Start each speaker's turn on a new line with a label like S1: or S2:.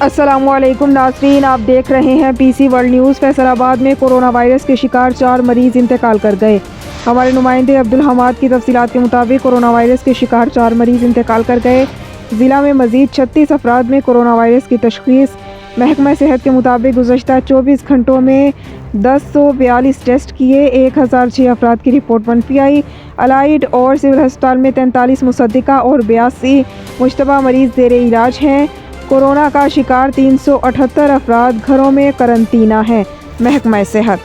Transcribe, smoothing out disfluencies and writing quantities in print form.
S1: अस्सलामुअलैकुम नाज़रीन, आप देख रहे हैं पीसी वर्ल्ड न्यूज़। फैसलाबाद में कोरोना वायरस के शिकार 4 मरीज़ इंतकाल कर गए। हमारे नुमाइंदे अब्दुल हमाद की तफसीलात के मुताबिक कोरोना वायरस के शिकार 4 मरीज़ इंतकाल कर गए। ज़िला में मज़ीद 36 अफराद में कोरोना वायरस की तशख़ीस। महकमा सेहत के मुताबिक गुज़श्ता 24 घंटों में 1042 टेस्ट किए, 1006 अफराद की रिपोर्ट मनफी आई। अलाइड और सिविल अस्पताल में 43 मुसद्दिका और 82 मुश्तबा मरीज़ ज़ेर इलाज हैं। कोरोना का शिकार 378 अफराद घरों में करंतना है। महकमा सेहत